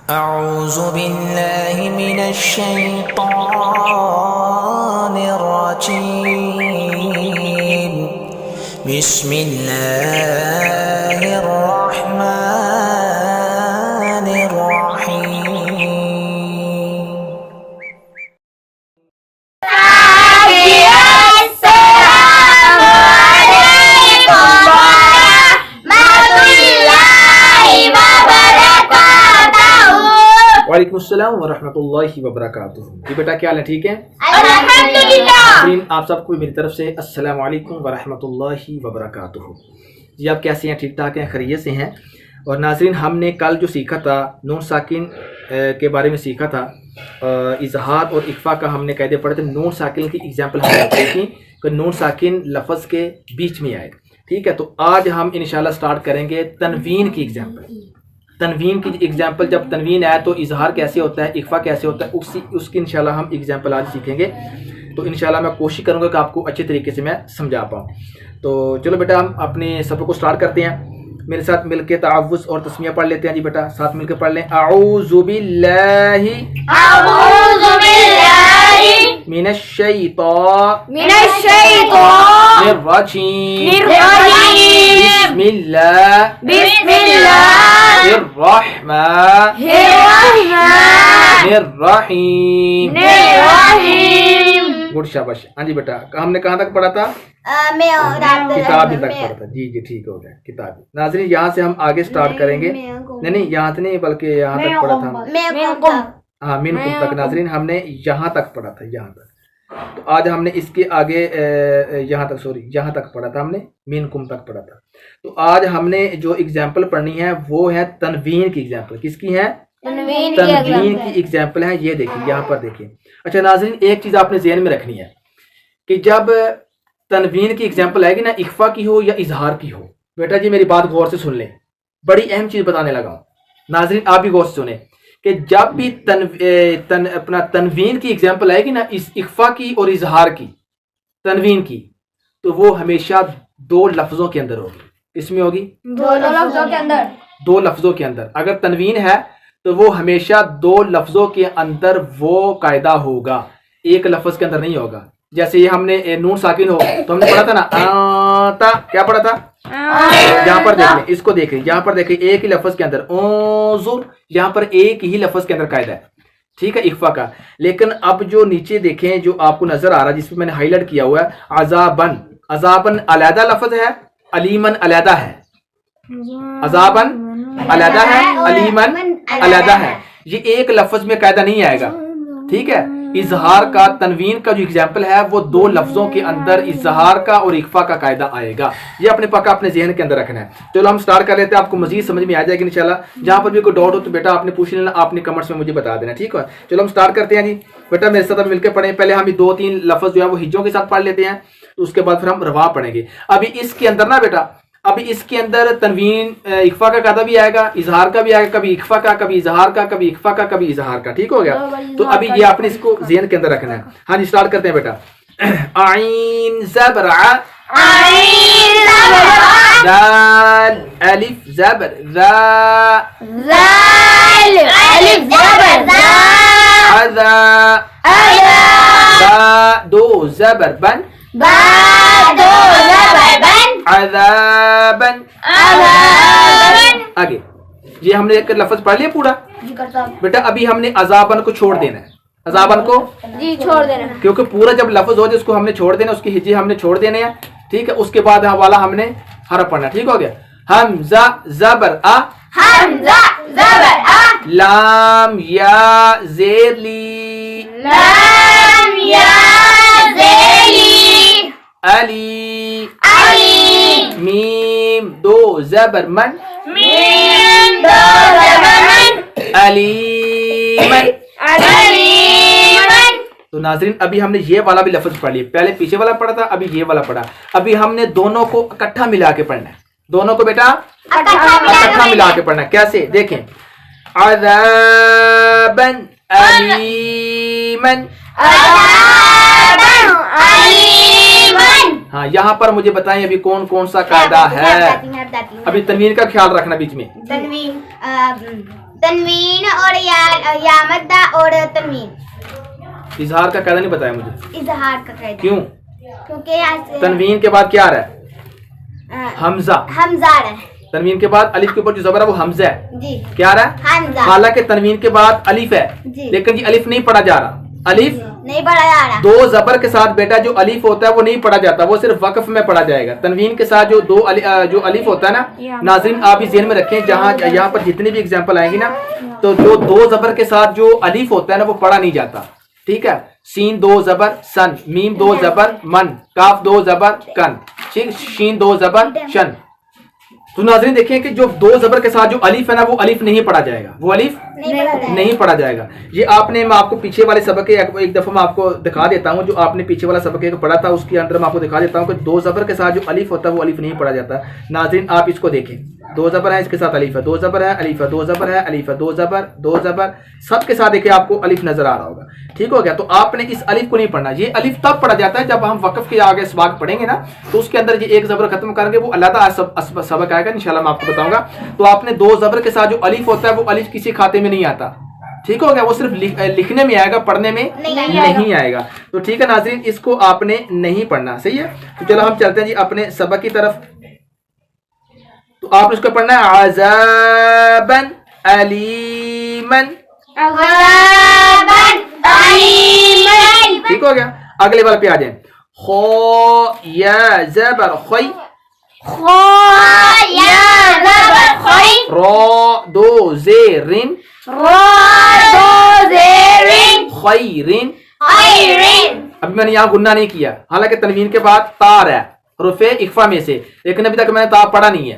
अऊज़ु बिल्लाहि मिनश शैतानिर रजीम बिस्मिल्लाहिर रहमानिर रहीम। वालेकुमुस्सलाम वरहमतुल्लाहि वबरकातुहू। जी बेटा क्या हाल है, ठीक है? अल्हम्दुलिल्लाह। आप सबको मेरी तरफ से अस्सलाम वालेकुम वरहमतुल्लाहि वबरकातुहू। जी आप कैसे हैं? ठीक ठाक हैं, खैरियत से हैं? और नाज़रीन हमने कल जो सीखा था नून साकिन के बारे में सीखा था, इजहार और इख्फा का हमने कायदे पढ़े थे। नून साकिन की एग्जाम्पल हमने देखी कि नून साकिन लफ्ज़ के बीच में आएगा, ठीक है? तो आज हम इंशाल्लाह स्टार्ट करेंगे तनवीन की एग्जाम्पल। तनवीन की एग्जाम्पल, जब तनवीन आया तो इजहार कैसे होता है, इख्फा कैसे होता है, उसकी इंशाल्लाह हम एग्जाम्पल आज सीखेंगे। तो इंशाल्लाह मैं कोशिश करूँगा कि आपको अच्छे तरीके से मैं समझा पाऊँ। तो चलो बेटा हम अपने सबक को स्टार्ट करते हैं। मेरे साथ मिलके तावुज़ और तस्मिया पढ़ लेते हैं। जी बेटा साथ मिलकर पढ़ लें। अऊज़ु बिल्लाहि मिनश शैतानिर रजीम बिस्मिल्लाहिर रहमानिर रहीम। गुड, शाबाश। हाँ जी बेटा हमने कहाँ तक पढ़ा था? किताब तक पढ़ा था। जी जी ठीक हो गया, किताब। नाज़रीन यहाँ से हम आगे स्टार्ट करेंगे। नहीं यहाँ से नहीं बल्कि यहाँ तक पढ़ा था। हाँ मिनकुम तक नाज़रीन हमने यहाँ तक पढ़ा था, यहाँ तक। तो आज हमने इसके आगे यहाँ तक पढ़ा था, हमने मिनकुम तक पढ़ा था। तो आज हमने जो एग्जाम्पल पढ़नी है वो है तनवीन की एग्जाम्पल। किसकी है? तनवीन की एग्जाम्पल है। ये देखिए यहाँ पर देखिए। अच्छा नाज़रीन एक चीज़ आपने ज़हन में रखनी है कि जब तनवीन की एग्जाम्पल आएगी ना, इख्फा की हो या इजहार की हो, बेटा जी मेरी बात गौर से सुन लें, बड़ी अहम चीज़ बताने लगा हूँ। नाज़रीन आप भी गौर से सुने कि जब भी तनवीन की एग्जाम्पल आएगी ना, इस इख्फा की और इजहार की, तनवीन की, तो वो हमेशा दो लफ्ज़ों के अंदर होगी। इसमें होगी दो लफ्ज़ों के अंदर। अगर तनवीन है तो वो हमेशा दो लफ्ज़ों के अंदर वो कायदा होगा, एक लफ्ज़ के अंदर नहीं होगा। जैसे ये हमने नून साकिन हो तो हमने पढ़ा था ना आता, क्या पढ़ा था? यहाँ पर देखें, इसको देखें, यहाँ पर देखें एक ही लफ्ज़ के अंदर ओज़ुर, यहाँ पर एक ही लफ्ज़ के अंदर कायदा है, ठीक है, इख्फा का। लेकिन अब जो नीचे देखें जो आपको नजर आ रहा है जिसपे मैंने हाईलाइट किया हुआ है, अज़ाबन, अज़ाबन अलहदा लफ्ज़ है, अलीमन अलहदा है। अज़ाबन अलहदा है, अलीमन अलहदा है। ये एक लफ्ज़ में कायदा नहीं आएगा, ठीक है? इजहार का, तनवीन का जो एग्जाम्पल है वो दो लफ्जों के अंदर इजहार का और इख्फा का कायदा आएगा। ये अपने पक्का अपने जहन के अंदर रखना है। चलो हम स्टार्ट कर लेते हैं, आपको मजीद समझ में आ जाएगी इंशाल्लाह। जहां पर भी कोई डाउट हो तो बेटा आपने पूछ लेना, आपने कमेंट्स में मुझे बता देना, ठीक है? चलो हम स्टार्ट करते हैं जी। बेटा मेरे साथ मिलकर पढ़े। पहले हम 2-3 लफ्ज जो है वो हिज्जों के साथ पढ़ लेते हैं, तो उसके बाद फिर हम रवा पढ़ेंगे। अभी इसके अंदर ना बेटा, अभी इसके अंदर तनवीन इख्फा का कायदा भी आएगा, इजहार का भी आएगा, कभी इख्फा का, कभी इजहार का, कभी इख्फा का, कभी इजहार का, ठीक हो गया? तो अभी ये आपने इसको ज़हन के अंदर रखना है। हाँ जी स्टार्ट करते हैं बेटा। आइन ज़बर आ, दाल अलिफ ज़बर रा, अज़ा बा दो ज़बर बन, अज़ाबन। आगे ये हमने एक लफ्ज पढ़ लिया पूरा बेटा। अभी हमने अज़ाबन को छोड़ देना है, अज़ाबन को जी छोड़ देना, क्योंकि पूरा जब लफ्ज हो जाए उसको हमने छोड़ देना, उसकी हिज्जे हमने छोड़ देने हैं, ठीक है? उसके बाद वाला हमने हरफ पढ़ना, ठीक हो गया? हमज़ा ज़बर आ, हमज़ा ज़बर आ, लाम या ज़ेर ली, लाम या ज़ेली, अली अली, मीम दो ज़बर मन, मीम दो ज़बर मन, अलीमन, अलीमन। तो नाज़रीन अभी हमने ये वाला भी लफ्ज पढ़ लिया, पहले पीछे वाला पढ़ा था, अभी ये वाला पढ़ा। अभी हमने दोनों को इकट्ठा मिला के पढ़ना है, दोनों को बेटा इकट्ठा मिला के पढ़ना है। कैसे देखें, अज़ाबन अलीमन, हाँ यहाँ पर मुझे बताएं अभी कौन कौन सा कायदा है। अभी तनवीन का ख्याल रखना बीच में। तनवीन तनवीन और या मद्दा और तनवीन। इजहार का कायदा नहीं बताया मुझे। इजहार का कायदा क्यों? क्योंकि तनवीन के बाद क्या आ रहा है? हमजा। हमजा आ रहा है। तनवीन के बाद अलिफ के ऊपर जो जबर है वो हमजा है जी। क्या आ रहा है? हमजा। हालांकि तनवीन के बाद अलिफ है जी। लेकिन ये अलिफ नहीं पढ़ा जा रहा। अलिफ नहीं पढ़ा जा रहा। दो जबर के साथ बेटा जो अलिफ होता है वो नहीं पढ़ा जाता, वो सिर्फ वक्फ में पढ़ा जाएगा। तनवीन के साथ जो जो अलिफ होता है ना, नाज़रीन आप इस ज़हन में रखें, जहाँ यहाँ पर जितनी भी एग्जांपल आएंगी ना, तो जो दो जबर के साथ जो अलिफ होता है ना वो पढ़ा नहीं जाता। ठीक है, सीन दो जबर सन, मीम दो जबर मन, काफ दो जबर कन, ठीक, शीन दो जबर शन। तो नाज़रीन देखें कि जो दो जबर के साथ जो अलिफ है ना वो अलिफ नहीं पढ़ा जाएगा, वो अलिफ नहीं पढ़ा जाएगा। ये आपने, मैं आपको पीछे वाले सबक एक दफा मैं आपको दिखा देता हूँ, जो आपने पीछे वाला सबक एक पढ़ा था उसके अंदर मैं आपको दिखा देता हूँ कि दो जबर के साथ जो अलिफ होता है वो अलिफ नहीं पढ़ा जाता। नाज़रीन आप इसको देखें, दो जबर है, इसके साथ अलिफ है, दो जबर है, अलिफ है, दो जबर है, अलिफ है, दो जबर सबके साथ देखिए आपको अलिफ नजर आ रहा होगा। ठीक हो गया, तो आपने इस अलिफ को नहीं पढ़ना। ये अलिफ तब पढ़ा जाता है जब हम वक्फ के आगे सबाक पढ़ेंगे ना, तो उसके अंदर ये एक जबर खत्म करेंगे, वो अलग सबक आएगा इंशाल्लाह, मैं आपको बताऊंगा। तो आपने दो जबर के साथ जो अलिफ होता है वो अलिफ किसी खाते में नहीं आता। ठीक हो गया, वो सिर्फ लिखने में आएगा, पढ़ने में नहीं आएगा। तो ठीक है नाज़रीन, इसको आपने नहीं पढ़ना, सही है। तो चलो हम चलते हैं जी अपने सबक की तरफ। तो आपने इसको पढ़ना है अज़ाबन अलीमन। ठीक हो गया, अगले वाले पे आ जाए। खो या ज़बर खै, रो दो ज़ेरिन, खैरिन। अभी मैंने यहाँ गुन्ना नहीं किया, हालांकि तनवीन के बाद तार है रुफे इख्फा में से, लेकिन अभी तक मैंने तार पढ़ा नहीं है।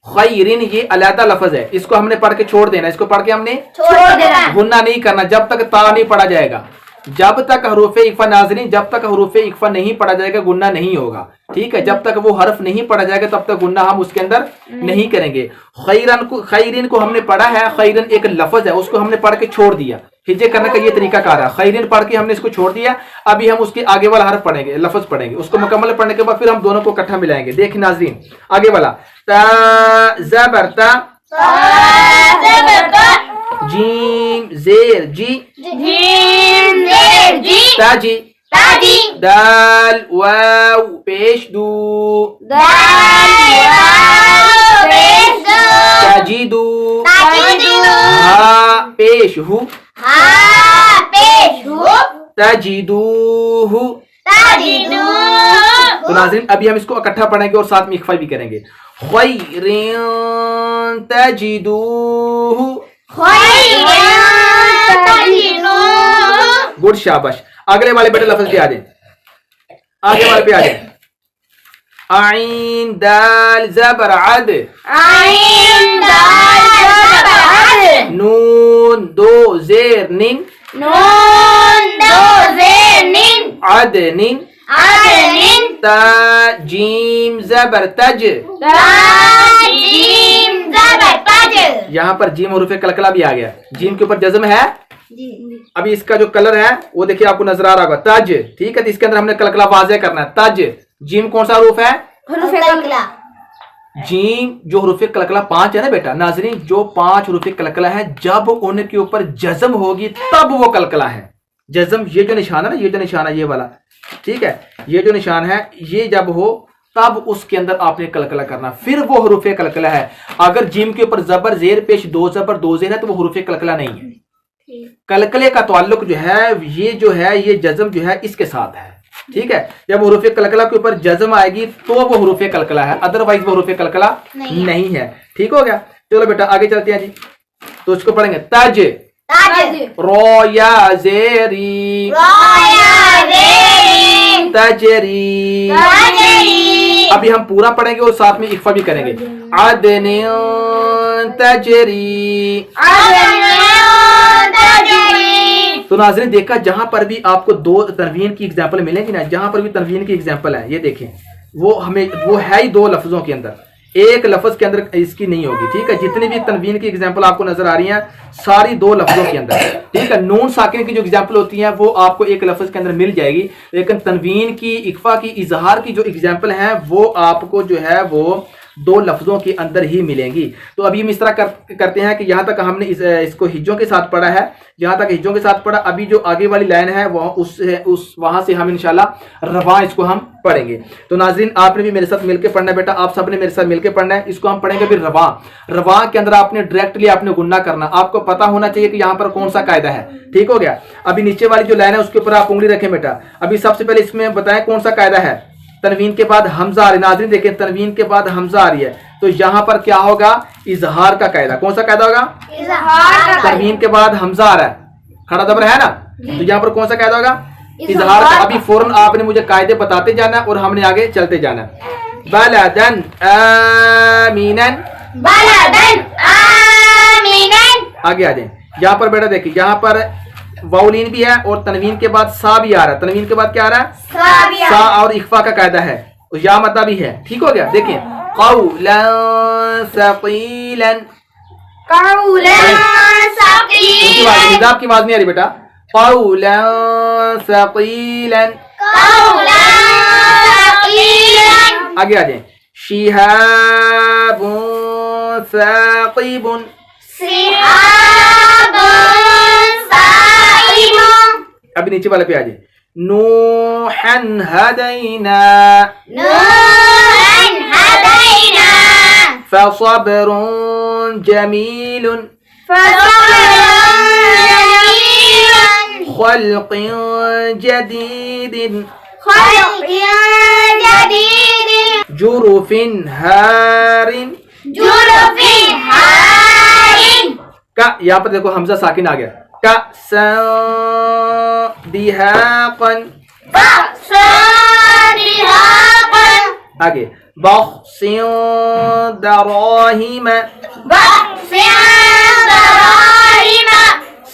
खैरिन ये अलहदा लफ्ज है, इसको हमने पढ़ के छोड़ देना, इसको पढ़ के हमने छोड़ देना, गुन्ना नहीं करना जब तक तार नहीं पढ़ा जाएगा। जब तक हरूफ इख्फा नाज़रीन, जब तक हरूफ इख्फा नहीं पढ़ा जाएगा गुन्ना नहीं होगा। ठीक है, जब तक वो हर्फ नहीं पढ़ा जाएगा तब तक गुन्ना हम उसके अंदर नहीं करेंगे। खैरिन को हमने पढ़ा है, खैरिन एक लफ्ज है, उसको हमने पढ़ के छोड़ दिया। हिज्जे करने का ये तरीका कार है, खैरिन पढ़ के हमने इसको छोड़ दिया। अभी हम उसके आगे वाला हर्फ पढ़ेंगे, लफ्ज पढ़ेंगे, उसको मुकम्मल पढ़ने के बाद फिर हम दोनों को इकट्ठा मिलाएंगे। देखिए नाज़रीन आगे वाला, ता ज़बर ता, जीम जेर जी, ताजी, दाल वाव पेश दू, ताजीदू, हा पेश हु, ताजीदूहु। तो नाज़रीन अभी हम इसको इकट्ठा पढ़ेंगे और साथ में इख्फा भी करेंगे। खैरिन ताजीदूहु, गुड शाबाश। अगले वाले बेटे लफ्ज पे आ जाए, आगे वाले पे आ जाए। आइन दाल ज़बर अद, नून दो ज़ेर निन, अदनिन, ता जीम ज़बर तज। यहाँ पर जीम और रूफे कलकला भी आ गया, जीम के ऊपर जज्म है। अभी इसका जो कलर है वो देखिए आपको नजर आ रहा होगा, तज। ठीक है, तो इसके अंदर हमने कलकला वाज़े करना है, तज। जीम कौन सा रूफ है? जीम जो हुरूफ़े कलकला 5 है ना बेटा नाज़रीन, जो 5 हुरूफ़े कलकला है, जब उनके ऊपर जज़म होगी तब वो कलकला है। जज़म ये जो निशान है ना, ये जो निशान है ये वाला, ठीक है, ये जो निशान है ये जब हो तब उसके अंदर आपने कलकला करना, फिर वो हुरूफ़े कलकला है। अगर जीम के ऊपर जबर जेर पेश दो जबर दो जेर है तो वो हुरूफ़े कलकला नहीं है। कलकले का ताल्लुक जो है ये जज़म जो है इसके साथ है। ठीक है, जब हुरूफ़े कलकला के ऊपर जज़म आएगी तो वो हुरूफ़े कलकला है, अदरवाइज वो हुरूफ़े कलकला नहीं है। ठीक हो गया, चलो बेटा आगे चलते हैं जी। तो इसको पढ़ेंगे तज, रोया जेरी, तजरी। अभी हम पूरा पढ़ेंगे और साथ में इख्फा भी करेंगे। अदनी तजरी। तो नाज़रीन देखा, जहां पर भी आपको दो तनवीन की एग्जाम्पल मिलेंगी ना, जहां पर भी तनवीन की एग्जाम्पल है, ये देखें वो है ही 2 लफ्जों के अंदर, एक लफ्ज के अंदर इसकी नहीं होगी। ठीक है, जितनी भी तनवीन की एग्जाम्पल आपको नजर आ रही हैं सारी 2 लफ्जों के अंदर। ठीक है, नून साकिन की जो एग्जाम्पल होती हैं वो आपको एक लफ्ज के अंदर मिल जाएगी, लेकिन तनवीन की, इख्फा की, इजहार की जो एग्जाम्पल है वो आपको जो है वो दो लफ्जों के अंदर ही मिलेंगी। तो अभी हम इस तरह करते हैं कि यहाँ तक हमने इसको हिज्जों के साथ पढ़ा है, जहाँ तक हिज्जों के साथ पढ़ा, अभी जो आगे वाली लाइन है वहां से हम इंशाल्लाह रवा इसको हम पढ़ेंगे। तो नाजरीन आपने भी मेरे साथ मिलकर पढ़ना है बेटा, आप सबने मेरे साथ मिलकर पढ़ना है। इसको हम पढ़ेंगे फिर रवा। रवा के अंदर आपने डायरेक्टली आपने गुन्ना करना, आपको पता होना चाहिए कि यहाँ पर कौन सा कायदा है। ठीक हो गया। अभी नीचे वाली जो लाइन है उसके ऊपर आप उंगली रखें बेटा। अभी सबसे पहले इसमें बताएं कौन सा कायदा है। तनवीन के बाद हमजा आ रही, नाज़रीन देखें तनवीन के बाद हमजा आ रही है, तो यहाँ पर क्या होगा, इजहार का कायदा। कौन सा कायदा होगा, इजहार। तनवीन के बाद हमजा आ रहा है, खड़ा जबर है ना, तो यहाँ पर कौन सा कायदा होगा, इजहार का। अभी फौरन आपने मुझे कायदे बताते जाना और हमने आगे चलते जाना। बलदन आमीनन, बलदन आमीनन। आगे आ जाए। यहाँ पर बेटा देखिए, यहाँ पर वाउलीन भी है और तनवीन के बाद सा भी आ रहा है। तनवीन के बाद क्या आ रहा है, सा और इख्फा का कायदा है, या मद्दा भी है। ठीक हो गया। देखिए क़ौलन सक़ीलन, निज़ाब की आवाज नहीं आ रही बेटा। क़ौलन सक़ीलन, आगे आ जाए। शिहाबुन साक़िबुन, अभी नीचे वाले पे आ जाए। नूहन हदैना, नूहन हदैना, फसब्रुन जमीलुन, फसब्रुन जमीलुन, खल्क़िन जदीदिन, खल्क़िन जदीदिन, जुरुफिन हारिन, जुरुफिन हारिन। का यहाँ पर देखो हमजा साकिन आ गया। का दिहाक़न, आगे बख्सिन दराहिम,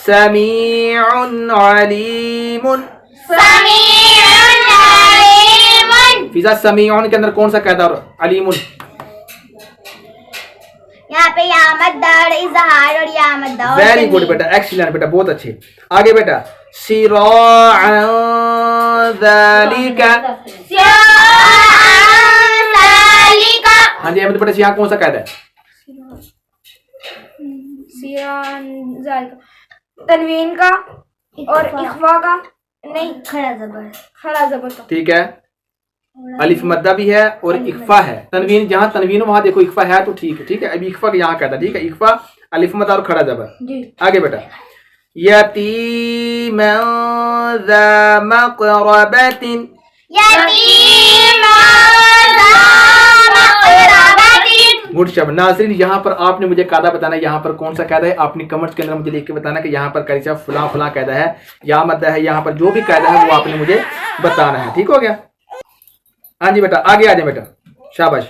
समीउन अलीमुन, फिजा समीउन के अंदर कौन सा कायदा और अलीमुन, यहाँ पे यामद्दा और इजहार और यामद्दा। वेरी गुड बेटा, एक्सीलेंट बेटा, बहुत अच्छे। आगे बेटा सिराअन ज़ालिका, हाँ जी अहमद बेटा, यहाँ कौन सा कायदा है, तनवीन का और इख्फा का, नहीं खड़ा जबर, खड़ा जबर का। ठीक है। अलिफ मद्दा भी है और इख्फा है। तनवीन जहाँ तनवीन वहां देखो इख्फा है, तो ठीक है। ठीक है, अभी इख्फा का यहाँ कहता, ठीक है, इख्फा अलिफ मद्दा और खड़ा जबर। आगे बेटा यतीमन ज़ा मक़रबतिन, गुड शब्द। नाज़रीन यहाँ पर आपने मुझे कायदा बताना है, यहाँ पर कौन सा कायदा है, आपने कमेंट्स के अंदर मुझे लिख के बताना कि यहाँ पर कैसा फुला फुला कायदा है, या मद्दा है, यहाँ पर जो भी कायदा है वो आपने मुझे बताना है। ठीक हो गया। हाँ जी बेटा, आगे आ जाए बेटा, शाबाश।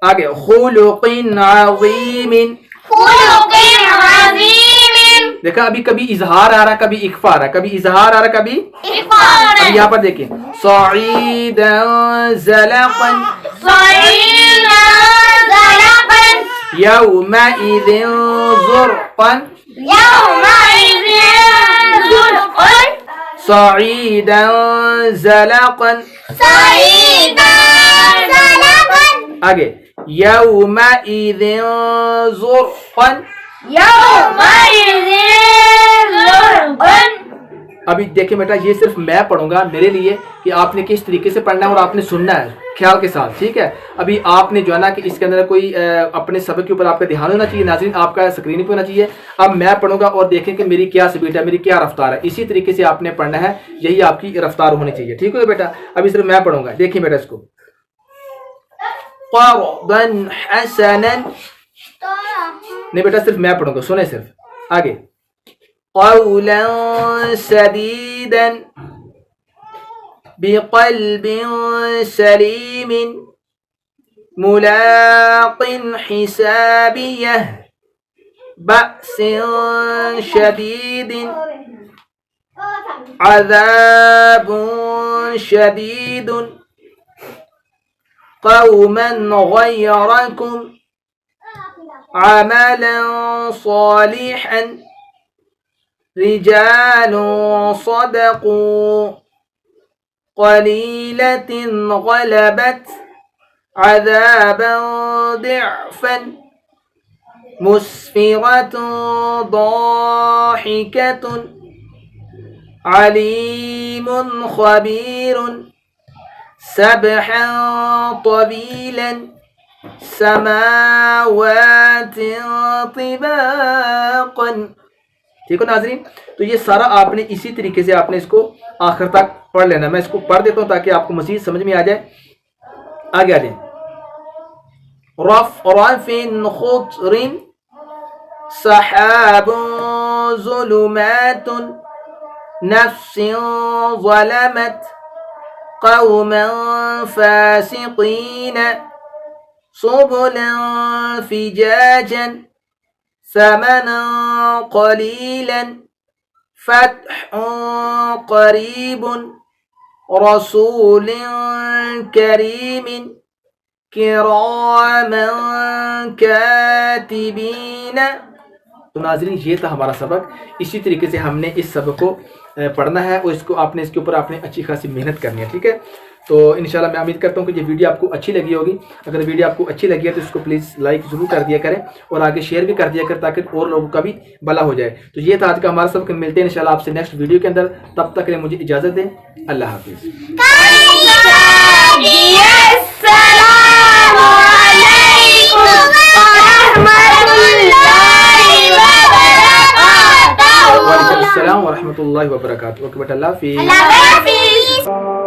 आगे खुलुक़िन अज़ीमिन, खुलुक़िन अज़ीमिन। देखा अभी कभी इजहार आ रहा, कभी इख्फा आ रहा, कभी इजहार आ रहा, कभी इख्फा आ रहा। अब यहाँ पर देखिए सईदन ज़लक़न, सईदन ज़लक़न, यौमइज़िन ज़ुरक़न, यौमइज़िन ज़ुरक़न, सईदन ज़लक़न, सईदन ज़लक़न। आगे यौमइज़िन ज़ुरक़न, यौमइज़िन ज़ुरक़न। अभी देखिए बेटा, ये सिर्फ मैं पढ़ूंगा मेरे लिए कि आपने किस तरीके से पढ़ना है और आपने सुनना है ख्याल के साथ। ठीक है, अभी आपने जो है ना कि इसके अंदर कोई अपने सबक के ऊपर आपका ध्यान होना चाहिए। नाज़रीन आपका स्क्रीन पे होना चाहिए। अब मैं पढ़ूंगा और देखें कि मेरी क्या स्पीड है, मेरी क्या रफ्तार है, इसी तरीके से आपने पढ़ना है, यही आपकी रफ्तार होनी चाहिए। ठीक है बेटा, अभी सिर्फ मैं पढ़ूंगा, देखिए बेटा इसको। क़र्दन हसनन, नहीं बेटा सिर्फ मैं पढ़ूंगा, सुने सिर्फ। आगे क़ौलन सदीदन बिक़ल्बिन सलीमिन मुलाक़िन हिसाबियह बअसिन शदीदिन अज़ाबुन शदीदुन क़ौमन ग़यरकुम अमलन सालिहन रिजालुन सदक़ू क़लीलतिन ग़लबत अज़ाबन दिअफ़न मुस्फ़िरतुन दाहिकतुन अलीमुन ख़बीरुन सबहन तवीलन समावातिन तिबाक़न। ठीक हो नाज़रीन, तो ये सारा आपने इसी तरीके से आपने इसको आखिर तक पढ़ लेना। मैं इसको पढ़ देता हूँ ताकि आपको मज़ीद समझ में आ जाए। आगे आ जाए। रफ़िन खुद्रिन सहाबुन ज़ुलुमातुन नफ्सिन ज़लमत क़ौमन फ़ासिक़ीन सुबुलन फ़िजाजन समनन क़लीलन फ़त्हुन क़रीबुन रसूलिन करीमिन किरामन कातिबीन। तो नाज़रीन, ये था हमारा सबक। इसी तरीके से हमने इस सबक को पढ़ना है और इसको आपने इसके ऊपर आपने अच्छी खासी मेहनत करनी है। ठीक है, तो इंशाल्लाह मैं उम्मीद करता हूँ कि ये वीडियो आपको अच्छी लगी होगी। अगर वीडियो आपको अच्छी लगी है तो इसको प्लीज़ लाइक ज़रूर कर दिया करें और आगे शेयर भी कर दिया करें ताकि और लोगों का भी भला हो जाए। तो ये था आज का हमारा सबक। मिलते हैं इंशाल्लाह आपसे नेक्स्ट वीडियो के अंदर। तब तक के लिए मुझे इजाज़त दें। अल्लाह हाफिज़। वालेकुम अस्सलाम व रहमतुल्लाहि व बरकातुहू। ओके बेटा, अल्लाह हाफिज़।